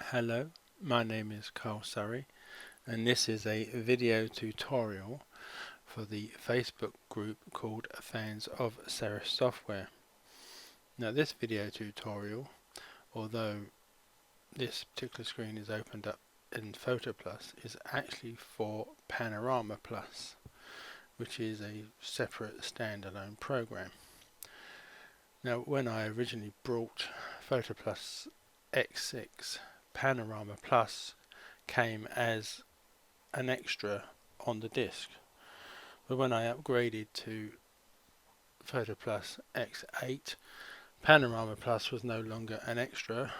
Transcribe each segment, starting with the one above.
Hello, my name is Carl Surrey, and this is a video tutorial for the Facebook group called Fans of Serif Software. Now this video tutorial, although this particular screen is opened up in PhotoPlus, is actually for PanoramaPlus, which is a separate standalone program. Now when I originally brought PhotoPlus X6, PanoramaPlus came as an extra on the disk, but when I upgraded to PhotoPlus X8, PanoramaPlus was no longer an extra.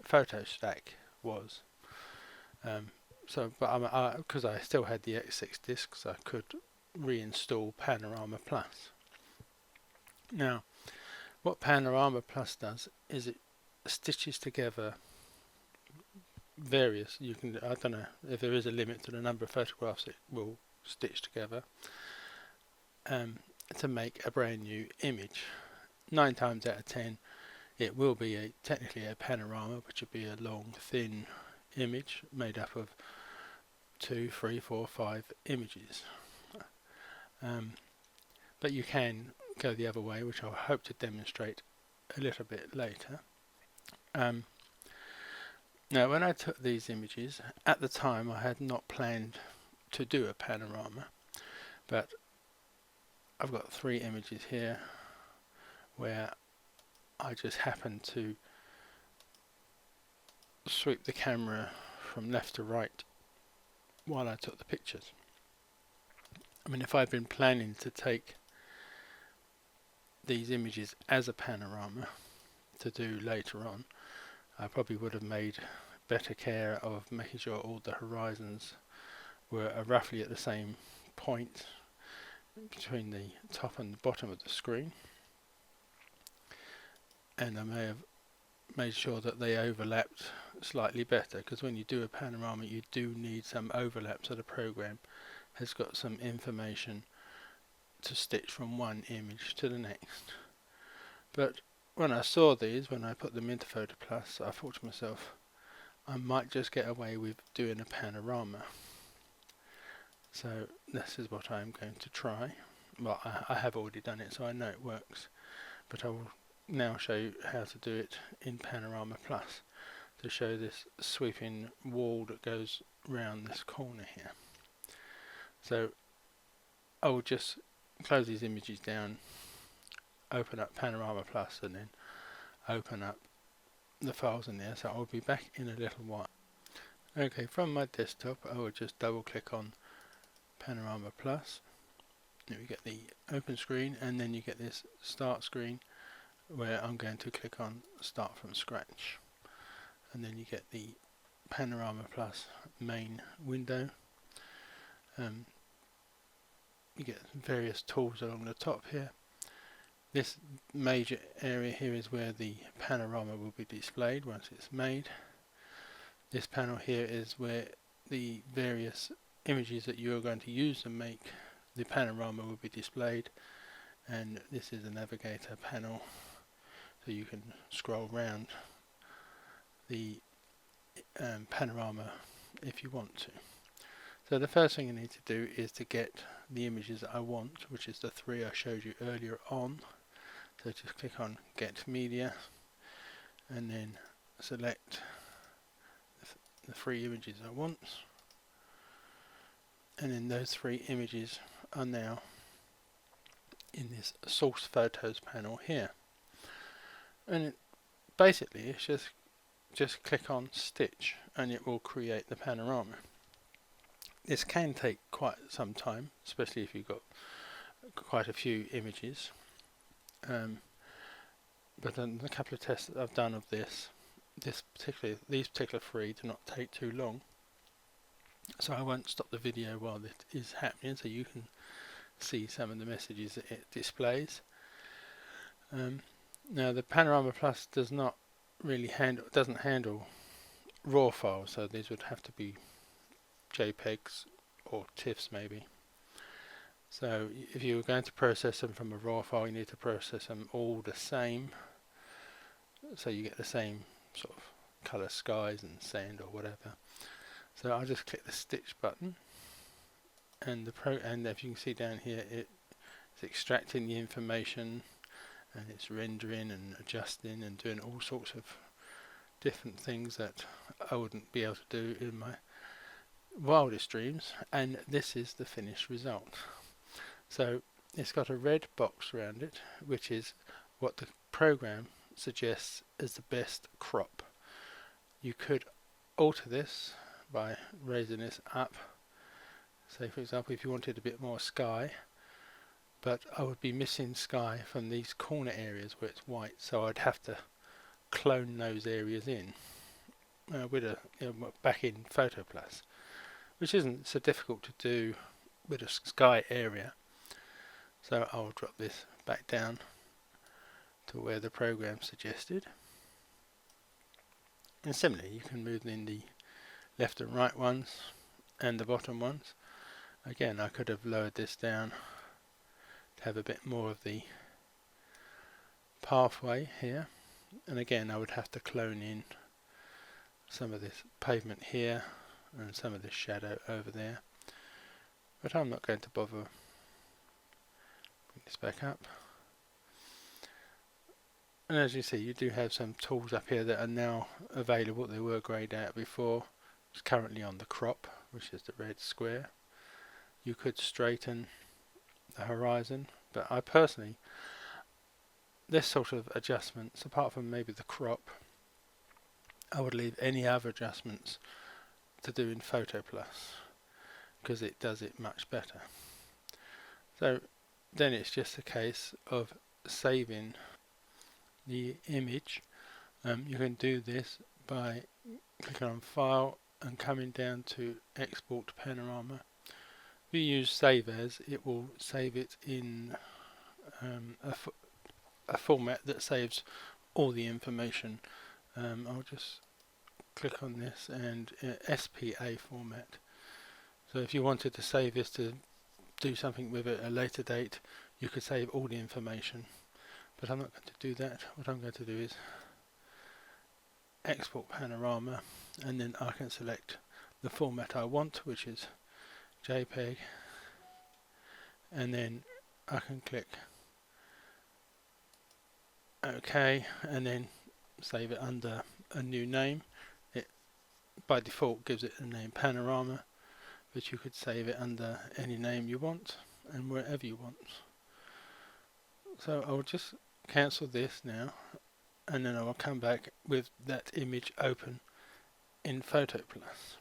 PhotoStack was. But because I still had the X6 disks, I could reinstall PanoramaPlus. Now, what PanoramaPlus does is it stitches together various, I don't know if there is a limit to the number of photographs it will stitch together to make a brand new image. 9 times out of 10 it will be technically a panorama, which would be a long thin image made up of 2, 3, 4, 5 images. But you can go the other way, which I hope to demonstrate a little bit later. Now when I took these images, at the time I had not planned to do a panorama, but I've got 3 images here where I just happened to sweep the camera from left to right while I took the pictures. I mean, if I'd been planning to take these images as a panorama to do later on, I probably would have made better care of making sure all the horizons were roughly at the same point between the top and the bottom of the screen, and I may have made sure that they overlapped slightly better, because when you do a panorama you do need some overlap so the program has got some information to stitch from one image to the next. But when I saw these, when I put them into PhotoPlus, I thought to myself, I might just get away with doing a panorama. So this is what I'm going to try. Well, I have already done it, so I know it works, but I will now show you how to do it in PanoramaPlus to show this sweeping wall that goes round this corner here. So I will just close these images down, open up PanoramaPlus, and then open up the files in there. So I'll be back in a little while. Okay, from my desktop I will just double click on PanoramaPlus. You get the open screen, and then you get this start screen where I'm going to click on start from scratch, and then you get the PanoramaPlus main window. You get various tools along the top here. This major area here is where the panorama will be displayed once it's made. This panel here is where the various images that you are going to use to make the panorama will be displayed, and this is a navigator panel, so you can scroll around the panorama if you want to. So the first thing you need to do is to get the images that I want, which is the 3 I showed you earlier on. So just click on Get Media, and then select the 3 images I want, and then those 3 images are now in this Source Photos panel here. And basically it's just click on Stitch and it will create the panorama. This can take quite some time, especially if you've got quite a few images. But then a couple of tests that I've done of these particular 3 do not take too long. So I won't stop the video while it is happening, so you can see some of the messages that it displays. Now the PanoramaPlus doesn't handle raw files, so these would have to be JPEGs or TIFFs maybe. So if you were going to process them from a raw file, you need to process them all the same, so you get the same sort of colour skies and sand or whatever. So I'll just click the stitch button, and and if you can see down here, it's extracting the information, and it's rendering and adjusting and doing all sorts of different things that I wouldn't be able to do in my wildest dreams. And this is the finished result. So it's got a red box around it, which is what the program suggests as the best crop. You could alter this by raising this up. Say for example, if you wanted a bit more sky, but I would be missing sky from these corner areas where it's white, so I'd have to clone those areas in with back in PhotoPlus, which isn't so difficult to do with a sky area. So I'll drop this back down to where the program suggested, and similarly you can move in the left and right ones and the bottom ones. Again, I could have lowered this down to have a bit more of the pathway here, and again I would have to clone in some of this pavement here and some of this shadow over there, but I'm not going to bother. Bring this back up, and as you see, you do have some tools up here that are now available. They were greyed out before. It's currently on the crop, which is the red square. You could straighten the horizon, but I personally, this sort of adjustments, apart from maybe the crop, I would leave any other adjustments to do in PhotoPlus, because it does it much better. So then it's just a case of saving the image. You can do this by clicking on File and coming down to Export to Panorama. If you use Save As, it will save it in a format that saves all the information. I'll just click on this, and SPA format. So if you wanted to save this to do something with it at a later date, you could save all the information, but I'm not going to do that. What I'm going to do is export Panorama, and then I can select the format I want, which is JPEG, and then I can click OK, and then save it under a new name. It by default gives it the name Panorama, but you could save it under any name you want and wherever you want. So I'll just cancel this now, and then I will come back with that image open in PhotoPlus.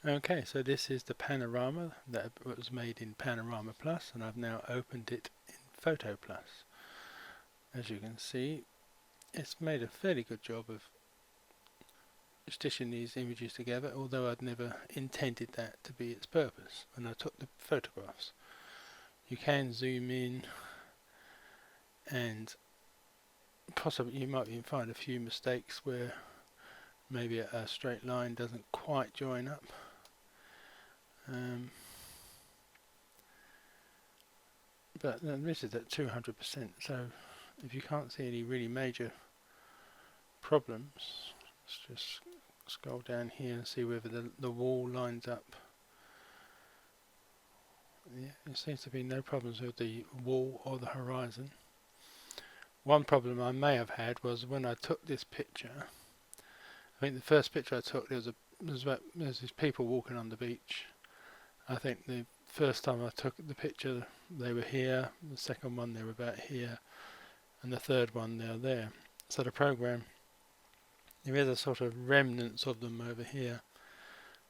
Okay, so this is the panorama that was made in PanoramaPlus, and I've now opened it in PhotoPlus. As you can see, it's made a fairly good job of stitching these images together, although I'd never intended that to be its purpose when I took the photographs. You can zoom in, and possibly you might even find a few mistakes where maybe a straight line doesn't quite join up. But this is at 200%, so if you can't see any really major problems, let's just scroll down here and see whether the wall lines up. Yeah, there seems to be no problems with the wall or the horizon. One problem I may have had was when I took this picture. I think the first picture I took, there's these people walking on the beach. I think the first time I took the picture they were here, the second one they were about here, and the third one they're there. So the program, there is a sort of remnants of them over here,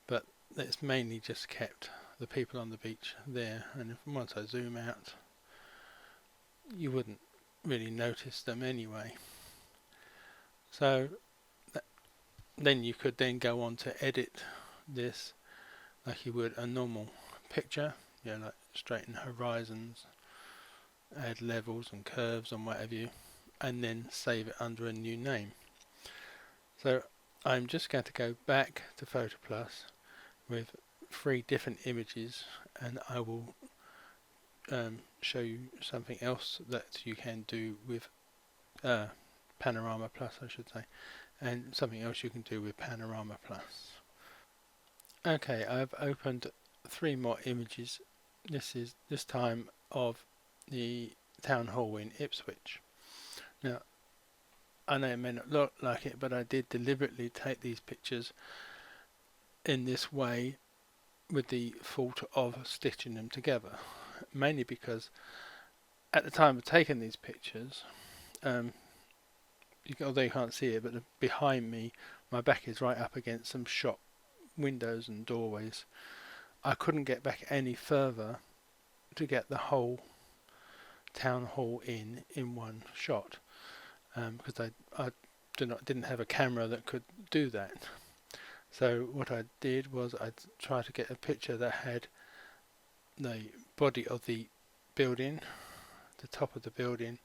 but it's mainly just kept the people on the beach there, and once I zoom out you wouldn't really notice them anyway. So then you could then go on to edit this like you would a normal picture, like straighten horizons, add levels and curves and whatever you, and then save it under a new name. So I'm just going to go back to PhotoPlus with 3 different images, and I will show you something else that you can do with PanoramaPlus, I should say. and something else you can do with PanoramaPlus. Okay, I've opened 3 more images. This is this time of the town hall in Ipswich. Now, I know it may not look like it, but I did deliberately take these pictures in this way with the thought of stitching them together, mainly because at the time of taking these pictures, although you can't see it, but behind me, my back is right up against some shop windows and doorways. I couldn't get back any further to get the whole town hall in one shot, because I didn't have a camera that could do that. So what I did was I tried to get a picture that had the body of the building, the top of the building,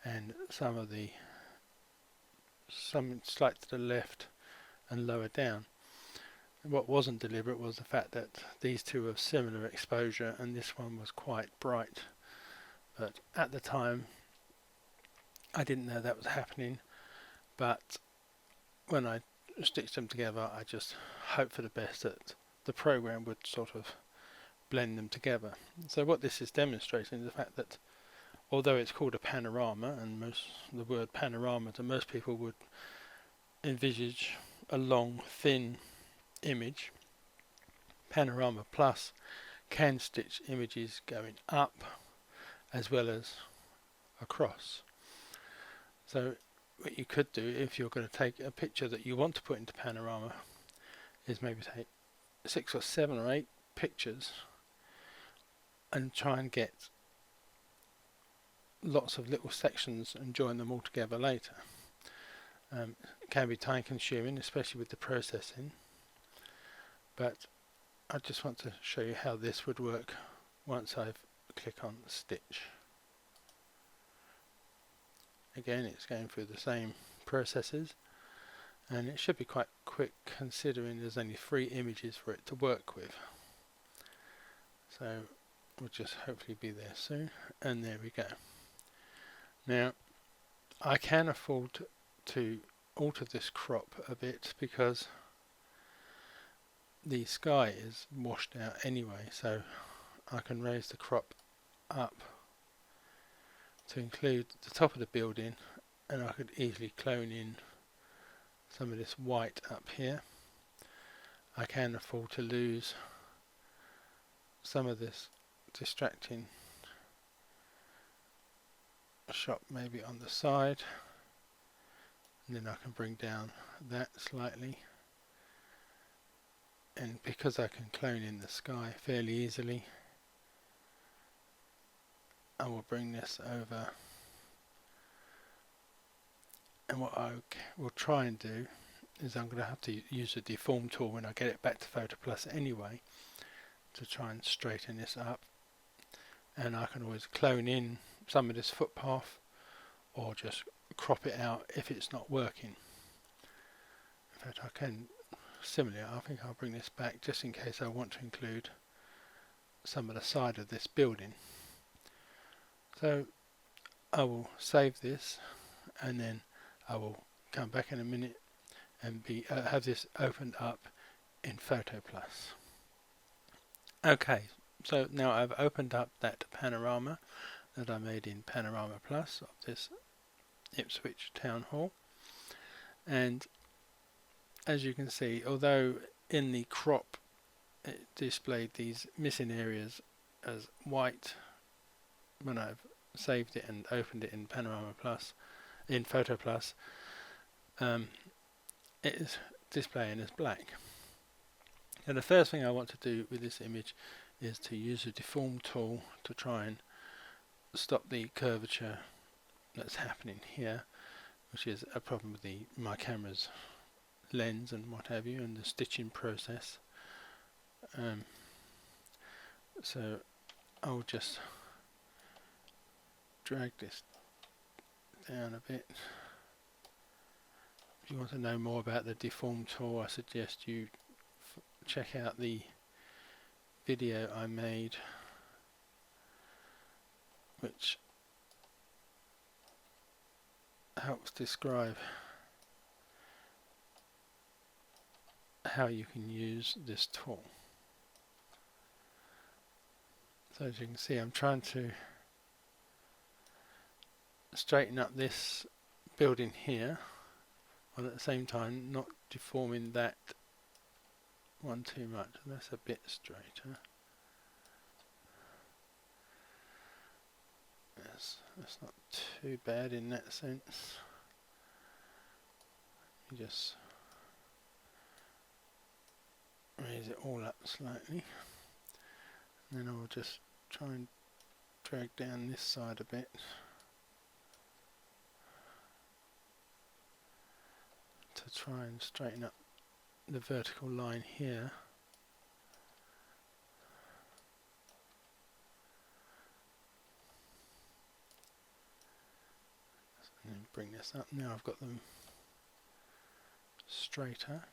and some slight to the left and lower down. What wasn't deliberate was the fact that these two were similar exposure and this one was quite bright. But at the time I didn't know that was happening, but when I stitched them together I just hoped for the best that the program would sort of blend them together. So what this is demonstrating is the fact that although it's called a panorama, and the word panorama to most people would envisage a long thin image, PanoramaPlus can stitch images going up as well as across. So what you could do if you're going to take a picture that you want to put into Panorama is maybe take 6 or 7 or 8 pictures and try and get lots of little sections and join them all together later. It can be time consuming, especially with the processing, but I just want to show you how this would work once I've click on stitch. Again, it's going through the same processes and it should be quite quick considering there's only 3 images for it to work with. So we'll just hopefully be there soon, and there we go. Now I can afford to alter this crop a bit because the sky is washed out anyway, so I can raise the crop up to include the top of the building, and I could easily clone in some of this white up here. I can afford to lose some of this distracting shop maybe on the side, and then I can bring down that slightly, and because I can clone in the sky fairly easily, I will bring this over, and what I will try and do is I'm going to have to use the Deform Tool when I get it back to PhotoPlus anyway to try and straighten this up, and I can always clone in some of this footpath or just crop it out if it's not working. In fact, I can similarly, I think I'll bring this back just in case I want to include some of the side of this building. So I will save this and then I will come back in a minute and have this opened up in PhotoPlus. Okay, so now I've opened up that panorama that I made in PanoramaPlus of this Ipswich Town Hall, and as you can see, although in the crop it displayed these missing areas as white when I've saved it and opened it in PanoramaPlus, in PhotoPlus, it is displaying as black. And the first thing I want to do with this image is to use the Deform Tool to try and stop the curvature that's happening here, which is a problem with my camera's lens and what have you, and the stitching process. So I'll just drag this down a bit. If you want to know more about the Deform Tool, I suggest you check out the video I made, which helps describe how you can use this tool. So as you can see, I'm trying to straighten up this building here, while at the same time not deforming that one too much. That's a bit straighter. Yes, that's not too bad in that sense. You just raise it all up slightly, and then I'll just try and drag down this side a bit to try and straighten up the vertical line here. And then bring this up. Now I've got them straighter.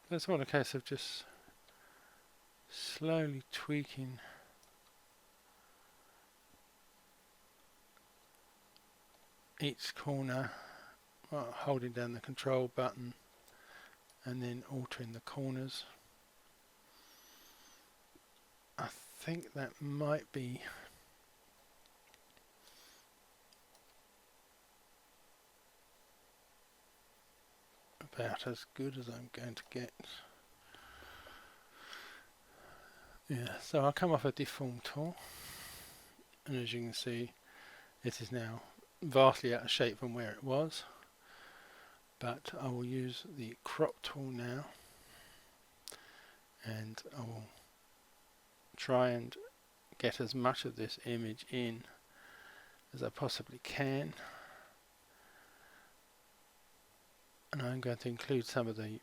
It's all a case of just slowly tweaking each corner while holding down the control button and then altering the corners. I think that might be about as good as I'm going to get. Yeah, so I'll come off a Deform Tool, and as you can see, it is now vastly out of shape from where it was, but I will use the Crop Tool now, and I will try and get as much of this image in as I possibly can. And I'm going to include some of the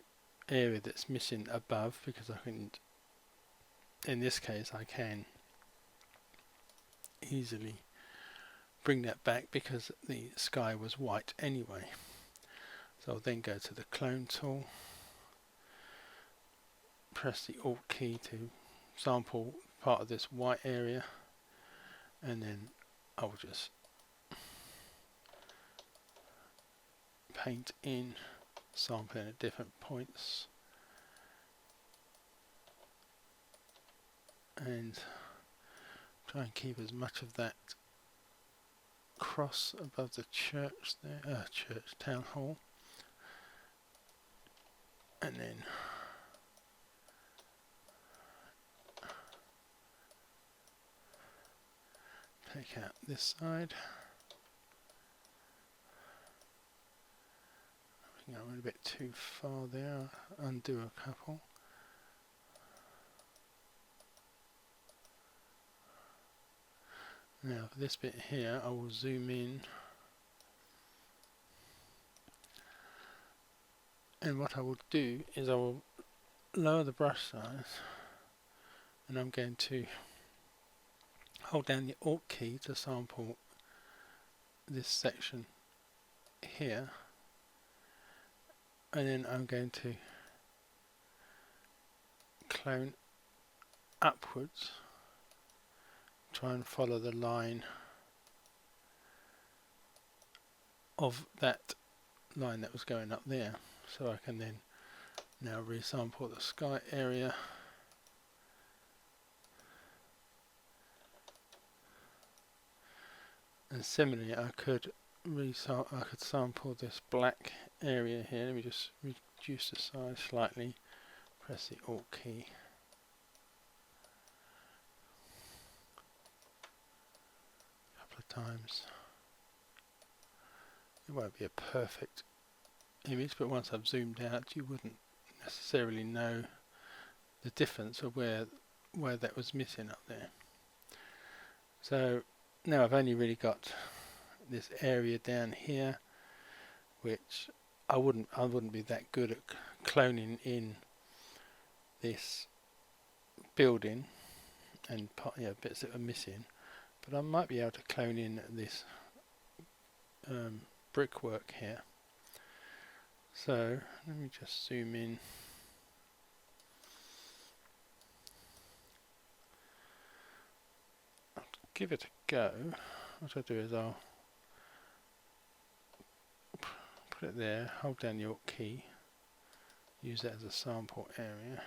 area that's missing above, because I can, in this case, I can easily bring that back because the sky was white anyway. So I'll then go to the Clone tool, press the Alt key to sample part of this white area, and then I will just paint in, sampling at different points, and try and keep as much of that cross above the church there, town hall, and then take out this side. I think I went a bit too far there, undo a couple. Now for this bit here, I will zoom in, and what I will do is I will lower the brush size, and I'm going to hold down the Alt key to sample this section here, and then I'm going to clone upwards, try and follow the line of that line that was going up there, so I can then now resample the sky area, and similarly I could sample this black area here. Let me just reduce the size slightly, press the Alt key, a couple of times. It won't be a perfect image, but once I've zoomed out you wouldn't necessarily know the difference of where that was missing up there. So now I've only really got this area down here, which I wouldn't be that good at cloning in this building, and bits that are missing, but I might be able to clone in this brickwork here. So let me just zoom in. I'll give it a go. What I'll do is I'll put it there, hold down the Alt key, use that as a sample area.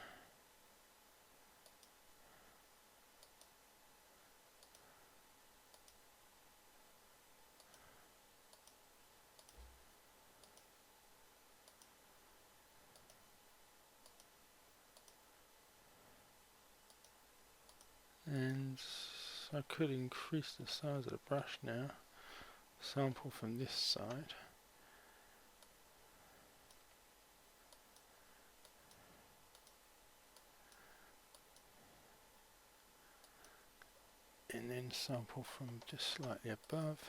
And I could increase the size of the brush now, sample from this side. And then sample from just slightly above.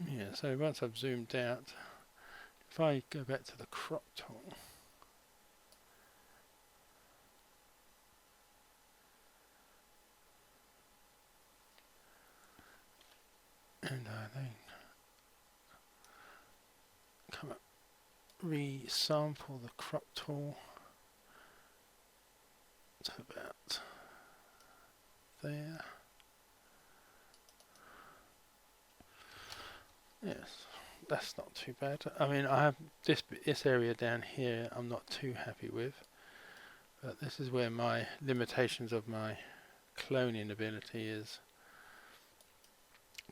Yeah, so once I've zoomed out, if I go back to the crop tool, and I then come up, re-sample the crop tool to about there. Yes, that's not too bad. I mean, I have this area down here I'm not too happy with, but this is where my limitations of my cloning ability is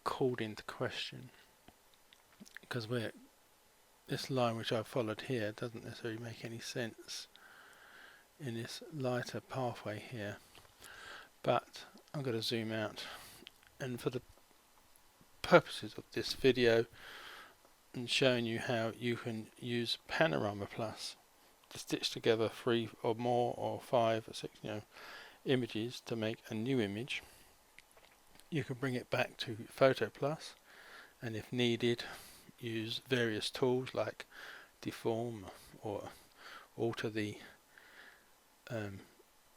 called into question, because this line which I've followed here doesn't necessarily make any sense in this lighter pathway here. But I'm going to zoom out, and for the purposes of this video and showing you how you can use PanoramaPlus to stitch together 3 or more or 5 or 6 images to make a new image, you can bring it back to PhotoPlus, and if needed use various tools like Deform or alter the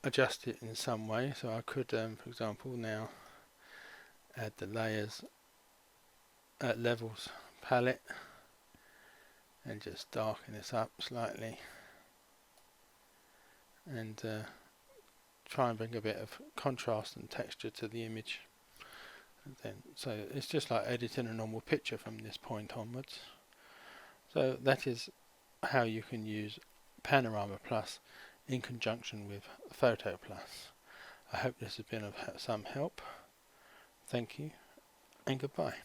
adjust it in some way. So I could for example now add the layers at levels palette and just darken this up slightly and try and bring a bit of contrast and texture to the image. And then, so it's just like editing a normal picture from this point onwards. So that is how you can use PanoramaPlus in conjunction with PhotoPlus. I hope this has been of some help. Thank you and goodbye.